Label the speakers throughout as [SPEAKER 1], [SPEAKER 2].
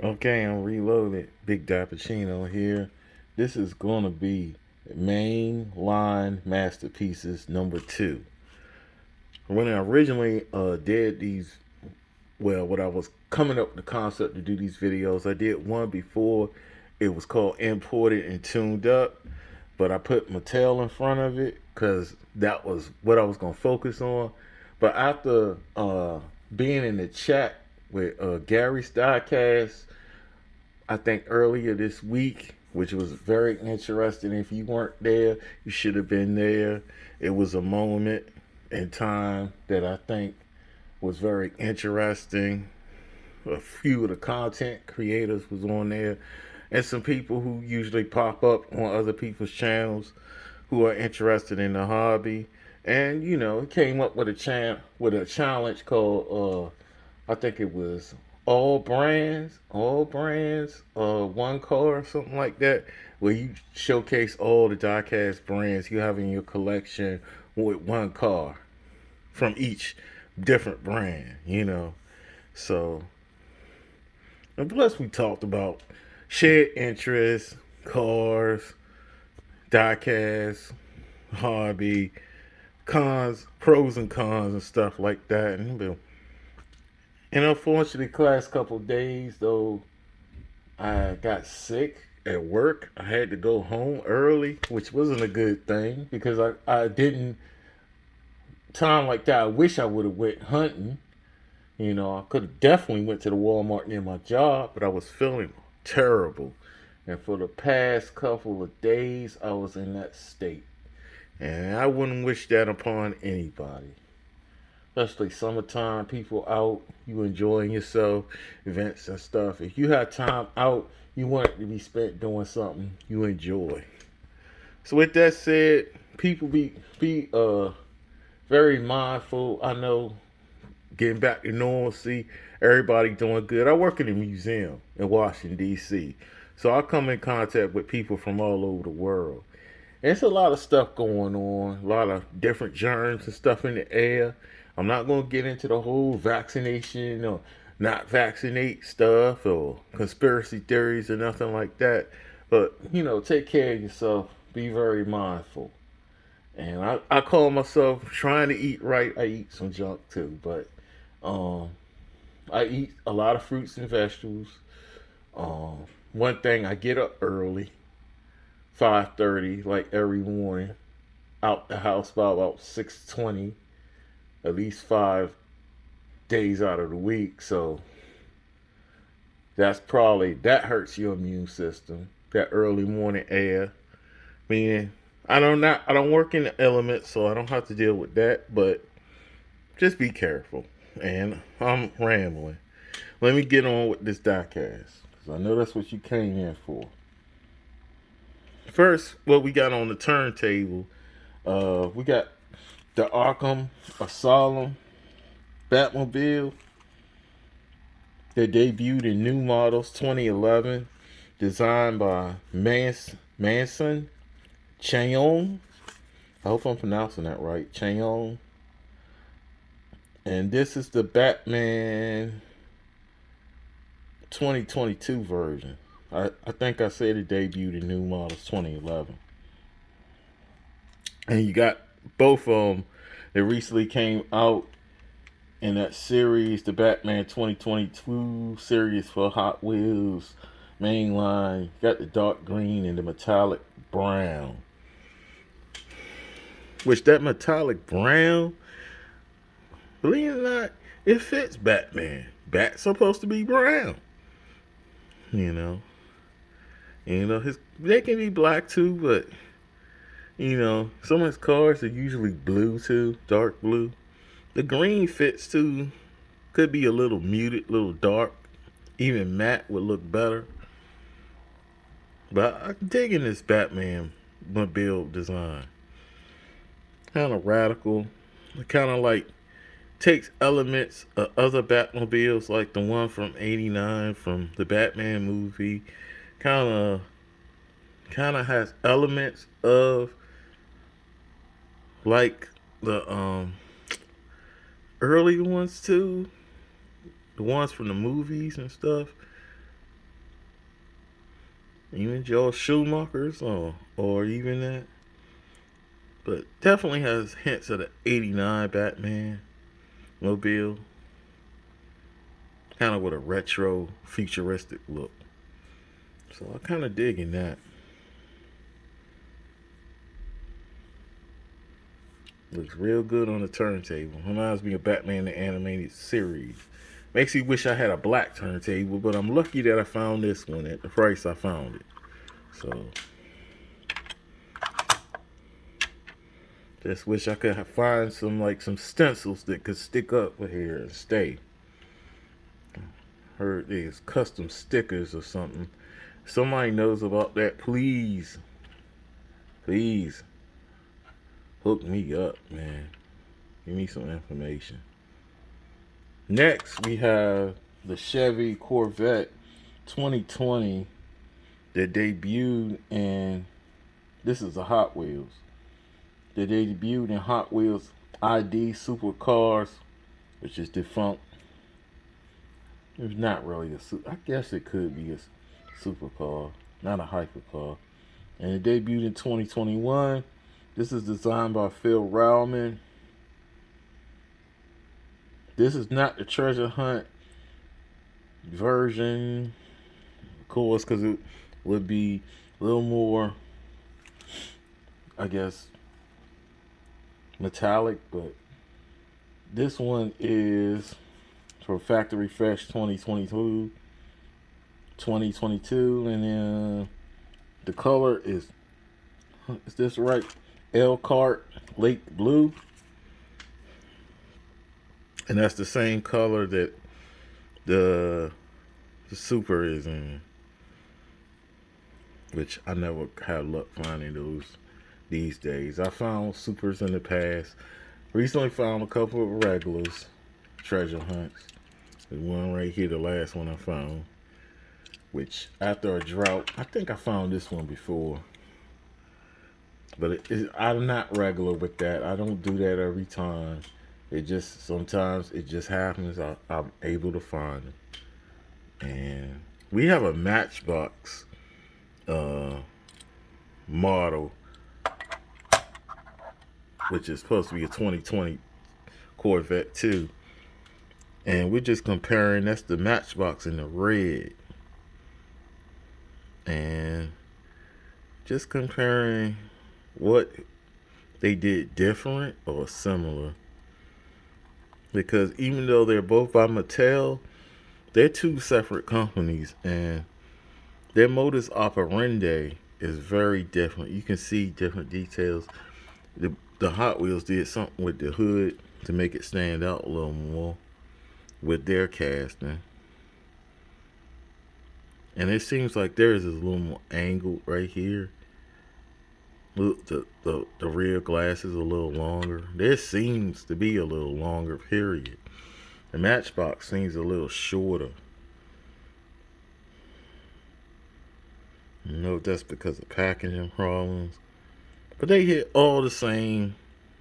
[SPEAKER 1] Okay, I'm reloaded. Big Dappuccino here. This is gonna be Mainline Masterpieces number 2. When I originally did these, well, when I was coming up with the concept to do these videos, I did one before. It was called Imported and Tuned Up, but I put Mattel in front of it because that was what I was gonna focus on. But after being in the chat with Gary's Diecast, I think earlier this week, which was very interesting. If you weren't there, you should have been there. It was a moment in time that I think was very interesting. A few of the content creators was on there, and some people who usually pop up on other people's channels who are interested in the hobby. And it came up with a challenge called I think it was all brands, one car or something like that, where you showcase all the diecast brands you have in your collection with one car from each different brand. So, and plus we talked about shared interests, cars, diecast, hobby, cons, pros and cons, and stuff like that. And unfortunately, the last couple of days though, I got sick at work. I had to go home early, which wasn't a good thing because I didn't time like that. I wish I would have went hunting. I could have definitely went to the Walmart near my job, but I was feeling terrible. And for the past couple of days, I was in that state. And I wouldn't wish that upon anybody. Especially summertime, people out, you enjoying yourself, events and stuff. If you have time out, you want it to be spent doing something you enjoy. So with that said, people be very mindful. I know getting back to normalcy, everybody doing good. I work in a museum in Washington D.C., so I come in contact with people from all over the world. And it's a lot of stuff going on, a lot of different germs and stuff in the air. I'm not going to get into the whole vaccination or not vaccinate stuff or conspiracy theories or nothing like that. But, take care of yourself. Be very mindful. And I call myself trying to eat right. I eat some junk too, but um, I eat a lot of fruits and vegetables. One thing, I get up early, 5:30, like every morning. Out the house by about 6:20, at least 5 days out of the week. So that hurts your immune system. That early morning air. Meaning, I don't work in the elements, so I don't have to deal with that. But just be careful. And I'm rambling. Let me get on with this diecast, because I know that's what you came in for. First, what we got on the turntable, we got the Arkham Asylum Batmobile. They debuted in new models 2011, designed by Manson Chayong. I hope I'm pronouncing that right. Chayong. And this is the Batman 2022 version. I think I said it debuted in new models 2011. And you got both of them that recently came out in that series, the Batman 2022 series for Hot Wheels, Mainline. You got the dark green and the metallic brown. Which that metallic brown, believe it or not, it fits Batman. Bat's supposed to be brown. You know. They can be black too, but some of his cars are usually blue too, dark blue. The green fits too. Could be a little muted, little dark. Even matte would look better. But I'm digging this Batman build design. Kind of radical. Kind of like takes elements of other Batmobiles, like the one from '89 from the Batman movie. Kind of, kind of has elements of like the early ones too, the ones from the movies and stuff. Even Joel Schumacher's or even that. But definitely has hints of the '89 Batman mobile. Kind of with a retro futuristic look. So I kind of digging that. Looks real good on the turntable. Reminds me of Batman the Animated Series. Makes me wish I had a black turntable, but I'm lucky that I found this one at the price I found it. So, just wish I could find some stencils that could stick up here and stay. Heard there's custom stickers or something. Somebody knows about that, please hook me up, man. Give me some information. Next, we have the Chevy Corvette 2020 that debuted in, this is a Hot Wheels. That debuted in Hot Wheels ID Supercars, which is defunct. It's not really I guess it could be a supercar, not a hypercar. And it debuted in 2021. This is designed by Phil Rowman. This is not the treasure hunt version, of course, because it would be a little more, I guess, metallic. But this one is for Factory Fresh 2022, and then the color is this right? Elkhart Lake Blue. And that's the same color that the Super is in, which I never had luck finding those these days. I found Supers in the past. Recently found a couple of regulars, treasure hunts. The one right here, the last one I found, which after a drought, I think I found this one before. But I'm not regular with that. I don't do that every time. It just, sometimes it just happens. I'm able to find them. And we have a Matchbox model, which is supposed to be a 2020 Corvette too. And we're just comparing, that's the Matchbox in the red. And just comparing what they did different or similar. Because even though they're both by Mattel, they're two separate companies, and their modus operandi is very different. You can see different details. The Hot Wheels did something with the hood to make it stand out a little more with their casting. And it seems like theirs is a little more angled right here. Look, the rear glass is a little longer. There seems to be a little longer, period. The Matchbox seems a little shorter. I know that's because of packaging problems. But they hit all the same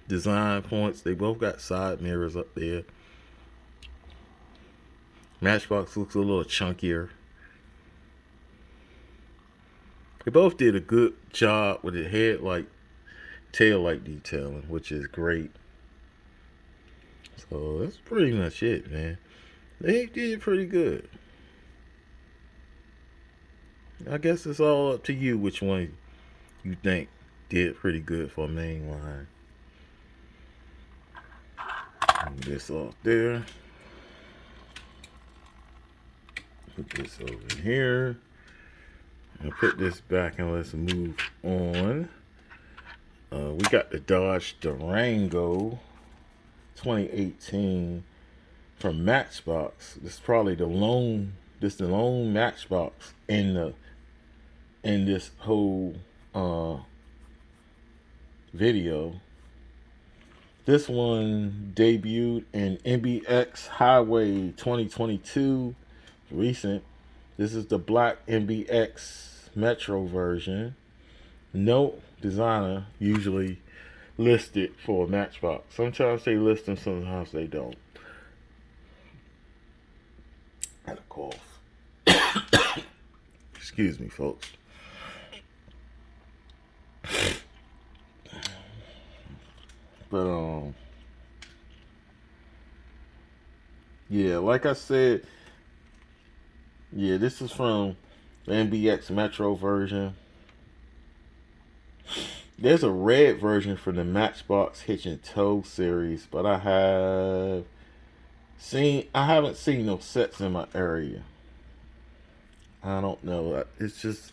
[SPEAKER 1] design points. They both got side mirrors up there. Matchbox looks a little chunkier. They both did a good job with the headlight, tail light detailing, which is great. So that's pretty much it, man. They did pretty good. I guess it's all up to you which one you think did pretty good for Mainline. Move this off there. Put this over here. I'll put this back and let's move on. We got the Dodge Durango 2018 from Matchbox. This is probably the lone Matchbox in this whole video. This one debuted in MBX Highway 2022, recent. This is the black MBX Metro version. No designer usually listed for a Matchbox. Sometimes they list them, sometimes they don't. I had a cough. Excuse me, folks. But yeah, like I said, yeah, this is from the MBX Metro version. There's a red version from the Matchbox Hitch and Tow series, but I haven't seen no sets in my area. I don't know. It's just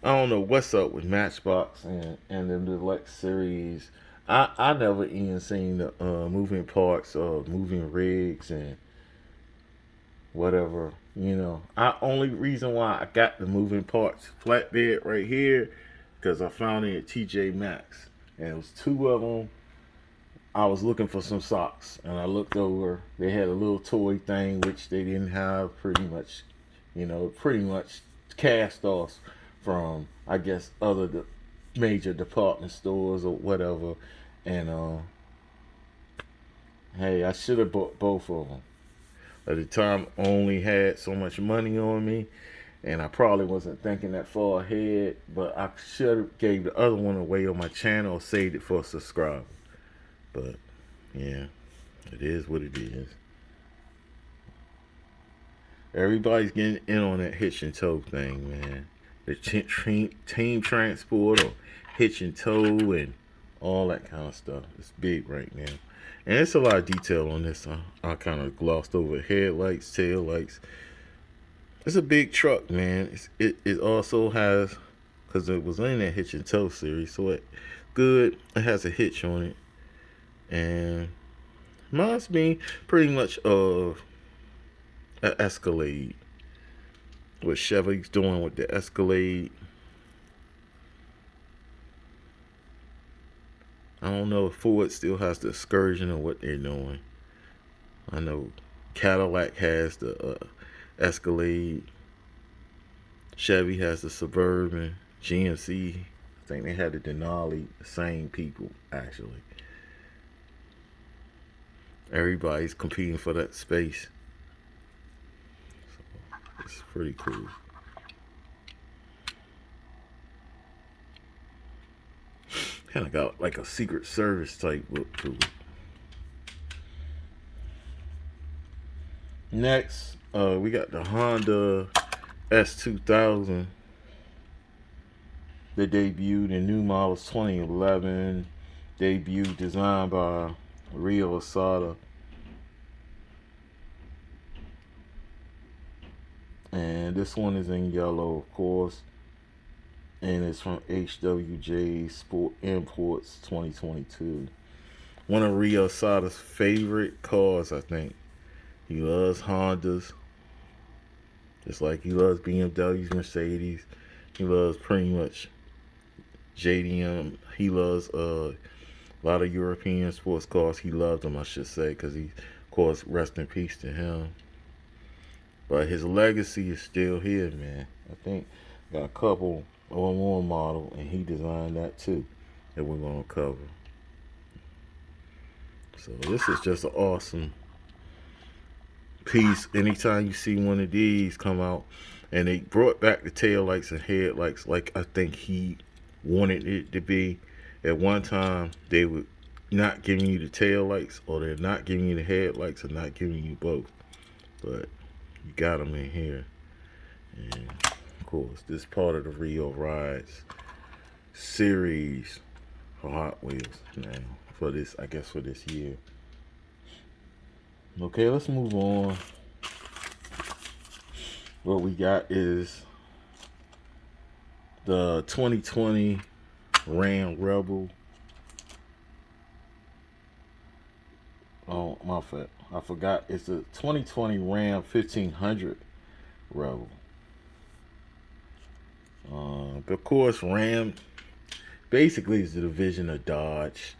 [SPEAKER 1] I don't know what's up with Matchbox and the deluxe series. I never even seen the moving parts or moving rigs and whatever. I only reason why I got the moving parts flatbed right here because I found it at TJ Maxx and it was two of them. I was looking for some socks and I looked over. They had a little toy thing which they didn't have pretty much cast offs from I guess other major department stores or whatever. And hey, I should have bought both of them. At the time, I only had so much money on me, and I probably wasn't thinking that far ahead. But I should have gave the other one away on my channel, or saved it for a subscriber. But yeah, it is what it is. Everybody's getting in on that hitch and tow thing, man. The team transport or hitch and tow and all that kind of stuff. It's big right now. And it's a lot of detail on this. I kind of glossed over headlights, tail lights. It's a big truck, man. It also has, because it was in that hitch and tow series, so it has a hitch on it. And reminds me pretty much of an Escalade. What Chevy's doing with the Escalade. I don't know if Ford still has the Excursion or what they're doing. I know Cadillac has the Escalade. Chevy has the Suburban. GMC, I think they had the Denali. The same people, actually. Everybody's competing for that space. So it's pretty cool. Kind of got like a Secret Service type look to it. Next, we got the Honda S2000. They debuted in new models 2011. Debut designed by Rio Asada. And this one is in yellow, of course. And it's from HWJ Sport Imports 2022. One of Rio Asada's favorite cars, I think. He loves Hondas. Just like he loves BMWs, Mercedes. He loves pretty much JDM. He loves a lot of European sports cars. He loves them, I should say, because he, of course, rest in peace to him. But his legacy is still here, man. I think got a couple on one model, and he designed that too, that we're gonna cover. So this is just an awesome piece. Anytime you see one of these come out, and they brought back the tail lights and headlights like I think he wanted it to be. At one time, they would not giving you the tail lights, or they're not giving you the headlights, or not giving you both. But you got them in here, and of course, this part of the Rio Rides series for Hot Wheels now for this, I guess, for this year. Okay, let's move on. What we got is the 2020 Ram Rebel. Oh, my fault. I forgot. It's the 2020 Ram 1500 Rebel. Of course, Ram basically is the division of Dodge.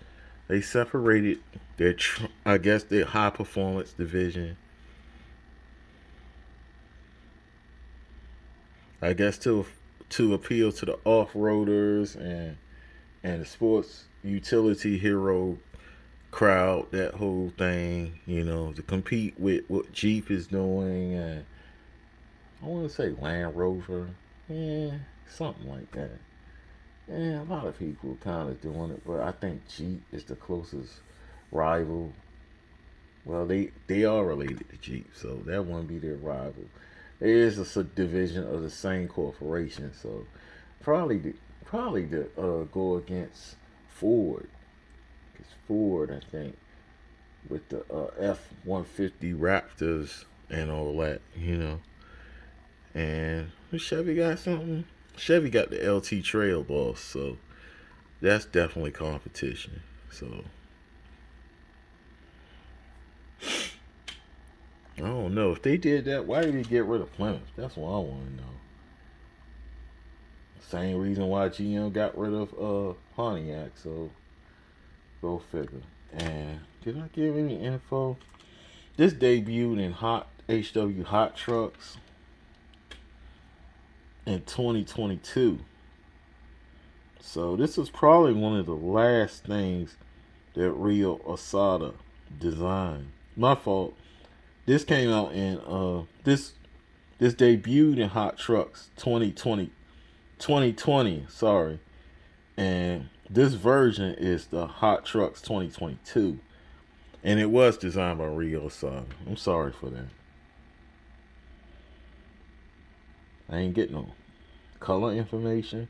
[SPEAKER 1] They separated their, I guess, their high performance division. I guess to appeal to the off-roaders and the sports utility hero crowd, that whole thing, to compete with what Jeep is doing, and I want to say Land Rover, something like that. And a lot of people kind of doing it, but I think Jeep is the closest rival. Well, they are related to Jeep, so that wouldn't be their rival. It is a subdivision of the same corporation, so probably the, probably to go against Ford. Because Ford, I think, with the F-150 Raptors and all that, you know. And Chevy got something. Chevy got the LT Trail Boss, so that's definitely competition. So I don't know if they did that. Why did they get rid of Plymouth? That's what I want to know. Same reason why GM got rid of Pontiac. So go figure. And did I give any info? This debuted in Hot Trucks in 2022. So this is probably one of the last things that Rio Osada designed. My fault. This came out in this debuted in Hot Trucks 2020, sorry. And this version is the Hot Trucks 2022. And it was designed by Rio Osada. I'm sorry for that. I ain't getting no color information.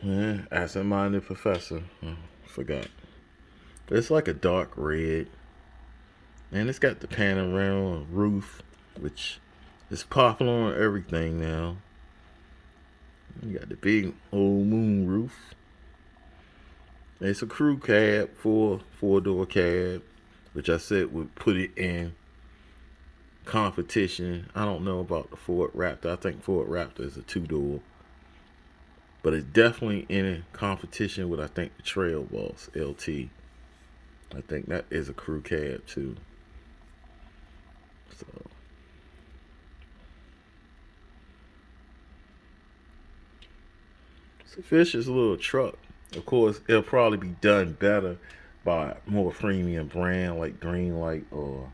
[SPEAKER 1] Yeah, absent-minded professor. Forgot. It's like a dark red. And it's got the panorama roof, which is popular on everything now. You got the big old moon roof. It's a crew cab, four-door cab, which I said would put it in competition. I don't know about the Ford Raptor. I think Ford Raptor is a two-door. But it's definitely in competition with, I think, the Trail Boss LT. I think that is a crew cab too. So it's a vicious little truck. Of course, it'll probably be done better by more premium brand like Greenlight or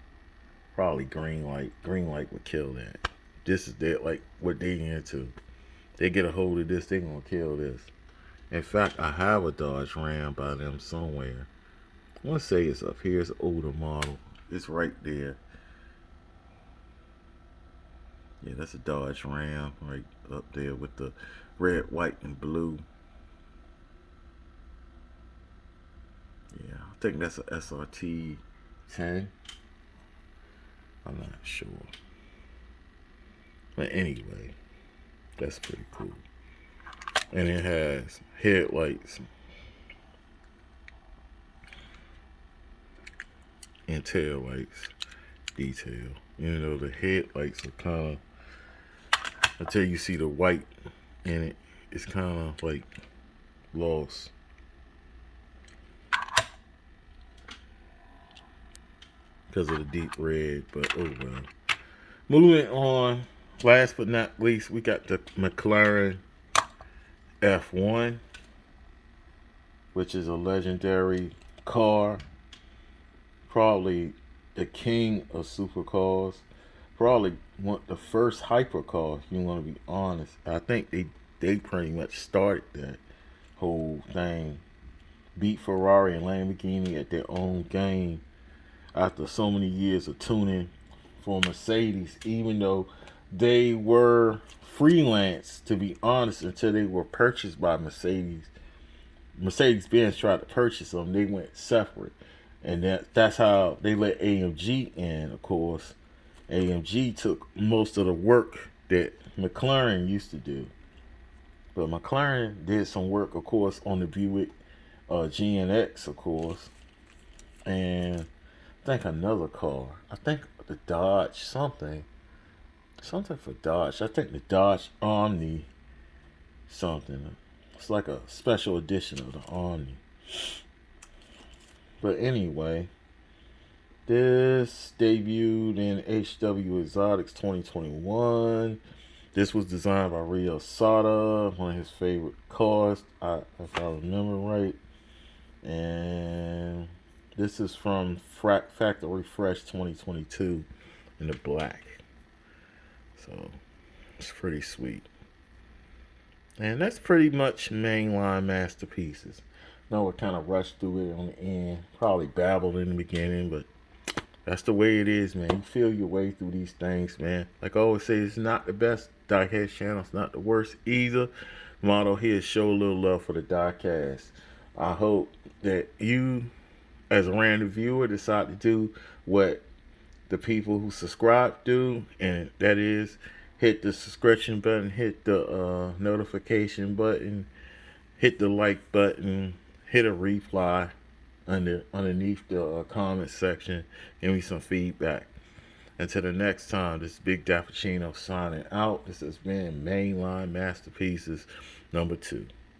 [SPEAKER 1] probably Greenlight. Greenlight would kill that. This is their, like what they into. They get a hold of this, they gonna kill this. In fact, I have a Dodge Ram by them somewhere. I want to say it's up here. It's an older model. It's right there. Yeah, that's a Dodge Ram right up there with the red, white, and blue. Yeah, I think that's a SRT 10. I'm not sure. But anyway, that's pretty cool. And it has headlights and tail lights detail. You know, the headlights are kind of, until you see the white in it, it's kind of like lost. Because of the deep red, but oh well. Moving on, last but not least, we got the McLaren F1, which is a legendary car, probably the king of supercars, probably one the first hypercar. If you want to be honest, I think they pretty much started that whole thing, beat Ferrari and Lamborghini at their own game after so many years of tuning for Mercedes, even though they were freelance, to be honest, until they were purchased by Mercedes. Mercedes-Benz tried to purchase them. They went separate. And that's how they let AMG in, of course. AMG took most of the work that McLaren used to do. But McLaren did some work, of course, on the Buick GNX, of course. And I think another car. I think the Dodge something. Something for Dodge. I think the Dodge Omni something. It's like a special edition of the Omni. But anyway, this debuted in HW Exotics 2021. This was designed by Rio Sada, one of his favorite cars, if I remember right. And this is from Factory Fresh 2022 in the black. So it's pretty sweet. And that's pretty much Mainline masterpieces. No, it kind of rushed through it on the end. Probably babbled in the beginning, but that's the way it is, man. You feel your way through these things, man. Like I always say, it's not the best diecast channel. It's not the worst either. Motto here is show a little love for the diecast. I hope that you, as a random viewer, decide to do what the people who subscribe do, and that is hit the subscription button, hit the notification button, hit the like button, hit a reply underneath the comment section. Give me some feedback. Until the next time, this is Big Dappuccino signing out. This has been Mainline Masterpieces number 2.